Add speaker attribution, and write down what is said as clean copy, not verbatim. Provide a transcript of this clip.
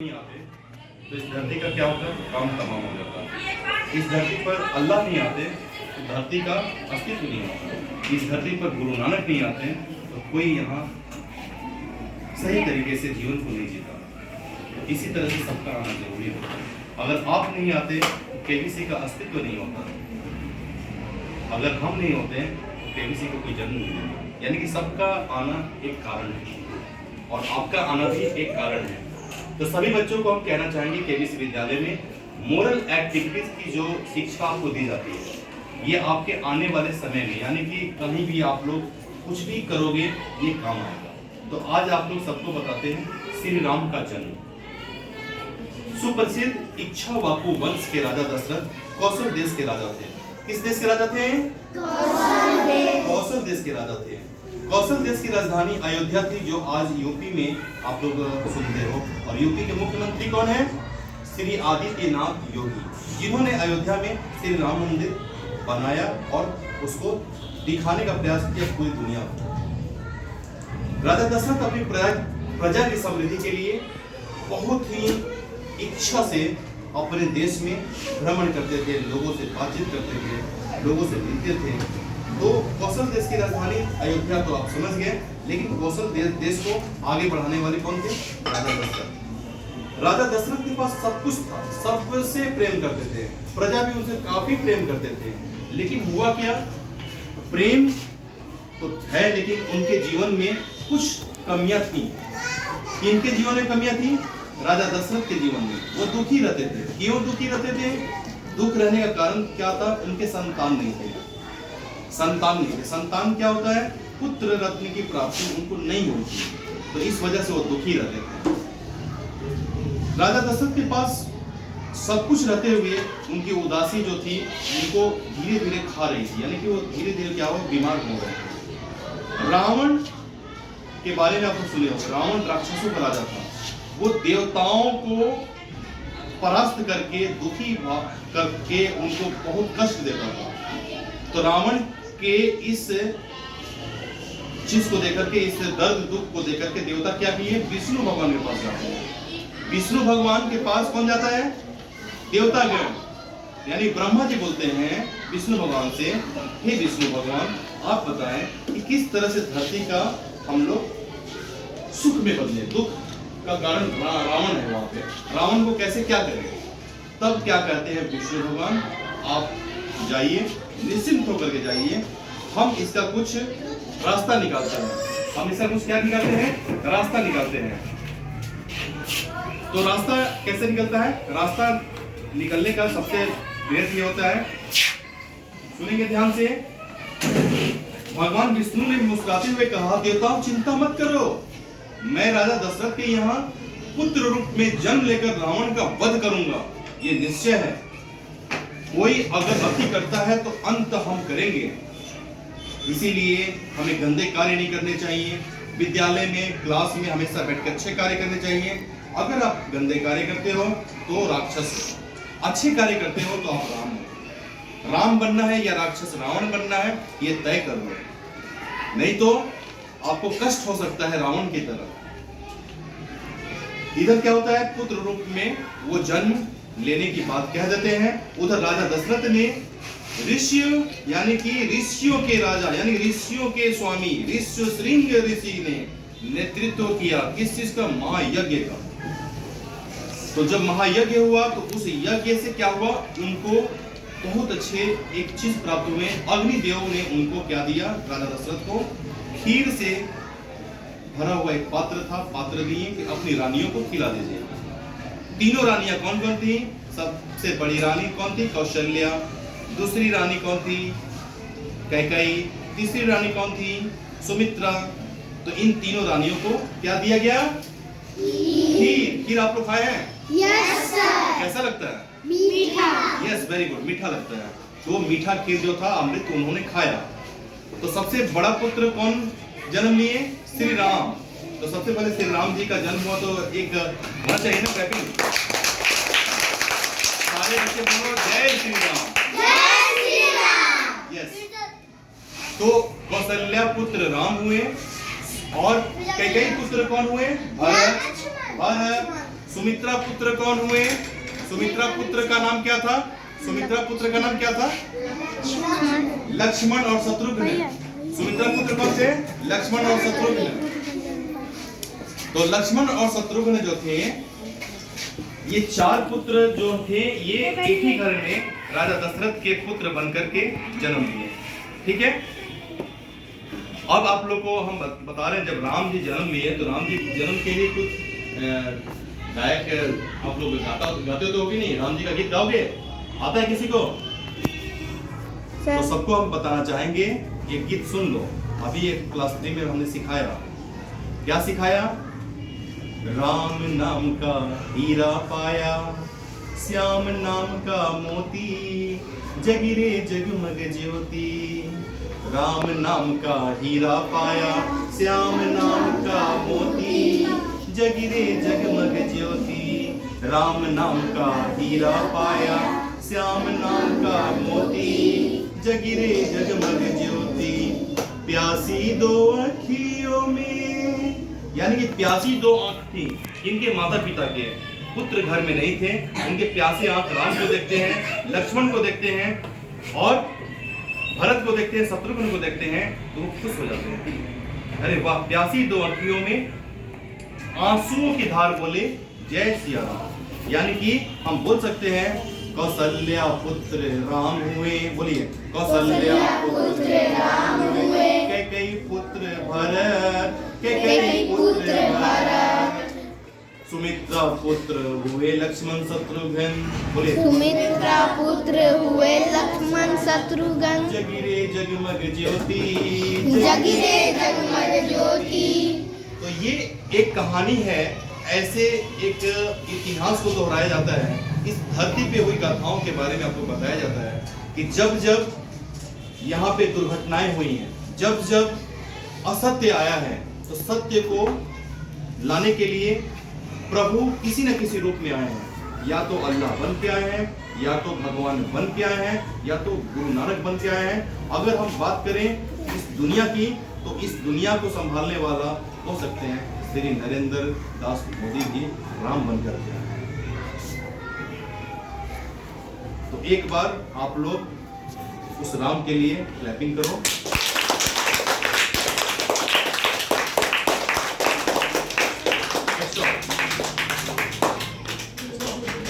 Speaker 1: नहीं आते तो इस धरती का क्या होता है, काम तमाम हो जाता है। इस धरती पर अल्लाह नहीं आते तो धरती का अस्तित्व नहीं होता। इस धरती पर गुरु नानक नहीं आते तो कोई यहाँ सही तरीके से जीवन को नहीं जीता। इसी तरह से सबका आना जरूरी होता है। अगर आप नहीं आते तो केबीसी का अस्तित्व नहीं होता। अगर हम नहीं होते तो केबीसी को कोई जन्म नहीं देता। यानी कि सबका आना एक कारण है और आपका आना भी एक कारण है। तो सभी बच्चों को हम कहना चाहेंगे केबीसी विद्यालय में मोरल एक्टिविटीज की जो शिक्षा आपको दी जाती है ये आपके आने वाले समय में यानी कि कहीं भी आप लोग कुछ भी करोगे ये काम आएगा। तो आज आप लोग सबको बताते हैं श्री राम का जन्म। सुप्रसिद्ध इक्ष्वाकु वंश के राजा दशरथ कौशल देश के राजा थे। किस देश के राजा थे? कौशल देश के राजा थे। कौशल देश की राजधानी अयोध्या थी जो आज यूपी में आप लोग सुनते हो। और यूपी के मुख्यमंत्री कौन है? श्री आदित्यनाथ योगी, जिन्होंने अयोध्या में श्री राम मंदिर बनाया और उसको दिखाने का प्रयास किया पूरी दुनिया को। राजा दशरथ अपनी प्रजा की समृद्धि के लिए बहुत ही इच्छा से अपने देश में भ्रमण करते थे, लोगों से बातचीत करते थे, लोगों से मिलते थे। तो कौशल देश की राजधानी अयोध्या तो आप समझ गए, लेकिन कौशल देश को आगे बढ़ाने वाले कौन थे? राजा दशरथ। राजा दशरथ के पास सब कुछ था, सबसे प्रेम करते थे, प्रजा भी उनसे काफी प्रेम करते थे। लेकिन हुआ क्या? प्रेम तो है लेकिन उनके जीवन में कुछ कमियां थी। किनके जीवन में कमियां थी? राजा दशरथ के जीवन में। वो दुखी रहते थे। क्यों दुखी रहते थे? दुख रहने का कारण क्या था? उनके संतान नहीं थे। संतान नहीं थे। संतान क्या होता है? पुत्र रत्न की प्राप्ति उनको नहीं होती, तो इस वजह से वो दुखी रहते थे। राजा दशरथ के पास सब कुछ रहते हुए उनकी उदासी जो थी उनको धीरे धीरे खा रही थी, यानी कि वो धीरे धीरे क्या हो, बीमार हो रहे थे। रावण के बारे में आपने सुने होंगे। रावण राक्षसों का राजा था। वो देवताओं को परास्त करके दुखी करके उनको बहुत कष्ट देता था। तो रावण के इस चीज को देकर के, इस दर्द दुख को देकर के देवता क्या किए? विष्णु भगवान के पास जाते हैं। विष्णु भगवान के पास कौन जाता है? देवतागण, यानी ब्रह्मा जी बोलते हैं विष्णु भगवान से, हे विष्णु भगवान आप बताएं कि किस तरह से धरती का हम लोग सुख में बदले। दुख का कारण रावण है वहां पे, रावण को कैसे क्या करें? तब क्या कहते हैं विष्णु भगवान, आप जाइए, निश्चिंत होकर के जाइए, हम इसका कुछ रास्ता निकालते हैं। हम इसका कुछ क्या निकालते हैं? रास्ता निकालते हैं। तो रास्ता कैसे निकलता है? रास्ता निकलने का सबसे बेहतर ये होता है, सुनेंगे ध्यान से। भगवान विष्णु ने मुस्कुराते हुए कहा, देवताओं चिंता मत करो, मैं राजा दशरथ के यहाँ पुत्र रूप में जन्म लेकर रावण का वध करूंगा, ये निश्चय है। कोई अगर अति करता है तो अंत हम करेंगे। इसीलिए हमें गंदे कार्य नहीं करने चाहिए। विद्यालय में, क्लास में हमेशा बैठकर अच्छे कार्य करने चाहिए। अगर आप गंदे कार्य करते हो तो राक्षस, अच्छे कार्य करते हो तो आप राम हो। राम बनना है या राक्षस रावण बनना है ये तय कर लो, नहीं तो आपको कष्ट हो सकता है रावण की तरह। इधर क्या होता है? पुत्र रूप में वो जन्म लेने की बात कह देते हैं। उधर राजा दशरथ ने ऋषि यानी कि ऋषियों के राजा यानी ऋषियों के स्वामी ऋषि श्रृंग ऋषि ने नेतृत्व किया किस चीज का? महायज्ञ का। तो जब महायज्ञ हुआ तो उस यज्ञ से क्या हुआ? उनको बहुत अच्छे एक चीज प्राप्त हुए। अग्निदेव ने उनको क्या दिया? राजा दशरथ को खीर से भरा हुआ एक पात्र था, पात्र दिए कि अपनी रानियों को खिला दीजिए। तीनों रानियां कौन कौन थी? सबसे बड़ी रानी कौन थी? कौशल्या। दूसरी रानी कौन थी? कैकेयी। तीसरी रानी कौन थी? सुमित्रा। तो इन तीनों रानियों को क्या दिया गया? खीर। खीर आप लोग खाए हैं?
Speaker 2: Yes sir.
Speaker 1: कैसा लगता है?
Speaker 2: मीठा।
Speaker 1: यस वेरी गुड, मीठा लगता है। तो मीठा खीर जो था, अमृत उन्होंने खाया। तो सबसे बड़ा पुत्र कौन जन्म लिए? श्री राम। तो सबसे पहले श्री राम जी का जन्म हुआ तो एक होना चाहिए ना क्लैपिंग। सारे बच्चे बोलो जय श्री राम।
Speaker 2: जय श्री राम।
Speaker 1: यस। तो कौशल्या पुत्र राम हुए और कैकेयी पुत्र कौन हुए? भरत। सुमित्रा पुत्र कौन हुए? सुमित्रा पुत्र का नाम क्या था? सुमित्रा पुत्र का नाम क्या था? लक्ष्मण और शत्रुघ्न। सुमित्रा पुत्र कौन थे? लक्ष्मण और शत्रुघ्न। तो लक्ष्मण और शत्रुघ्न जो थे, ये चार पुत्र जो थे, ये एक ही घर में राजा दशरथ के पुत्र बनकर के जन्म लिए। ठीक है। अब आप लोग को हम बता रहे हैं, जब राम जी जन्म लिए तो राम जी जन्म के लिए कुछ गायक आप लोग गाते हो तो होगी नहीं? राम जी का गीत गाओगे? आता है किसी को? तो सबको हम बताना चाहेंगे, ये गीत सुन लो। अभी ये क्लास 3 में हमने सिखाया। क्या सिखाया? राम नाम का हीरा पाया, श्याम नाम का मोती, जगिरे जगमग ज्योति। राम नाम का हीरा पाया, श्याम नाम का मोती, जगिरे जगमग ज्योति। राम नाम का हीरा पाया, श्याम नाम का मोती, जगिरे जगमग ज्योति। प्यासी दो अखियों में, यानी कि प्यासी दो आंख थी इनके माता पिता के, पुत्र घर में नहीं थे। उनके प्यासे आंख राम को देखते हैं, लक्ष्मण को देखते हैं और भरत को देखते हैं, शत्रुघ्न को देखते हैं, तो वो खुश हो जाते हैं। अरे वाह, प्यासी दो अखियों में आंसुओं की धार बोले जय सिया राम। यानी कि हम बोल सकते हैं कौशल्या पुत्र राम हुए। बोलिए, कौशल्या पुत्र राम हुए, कैकेयी पुत्र भरत, कैकेयी पुत्र भरत। सुमित्रा पुत्र हुए लक्ष्मण शत्रुघ्न। बोलिए,
Speaker 2: सुमित्रा पुत्र हुए लक्ष्मण शत्रुघ्न।
Speaker 1: जगिरे जगमग ज्योति,
Speaker 2: जगिरे जगमग ज्योति।
Speaker 1: तो ये एक कहानी है। ऐसे एक इतिहास को दोहराया जाता है, इस धरती पे हुई गाथाओं के बारे में आपको बताया जाता है कि जब जब यहाँ पे दुर्घटनाएं हुई हैं, जब जब असत्य आया है, तो सत्य को लाने के लिए प्रभु किसी न किसी रूप में आए हैं। या तो अल्लाह बन के आए हैं, या तो भगवान बन के आए हैं, या तो गुरु नानक बन के आए हैं। अगर हम बात करें इस दुनिया की, तो इस दुनिया को संभालने वाला हो सकते हैं श्री नरेंद्र दास मोदी भी राम बनकर के आए हैं। तो एक बार आप लोग उस राम के लिए क्लैपिंग करो।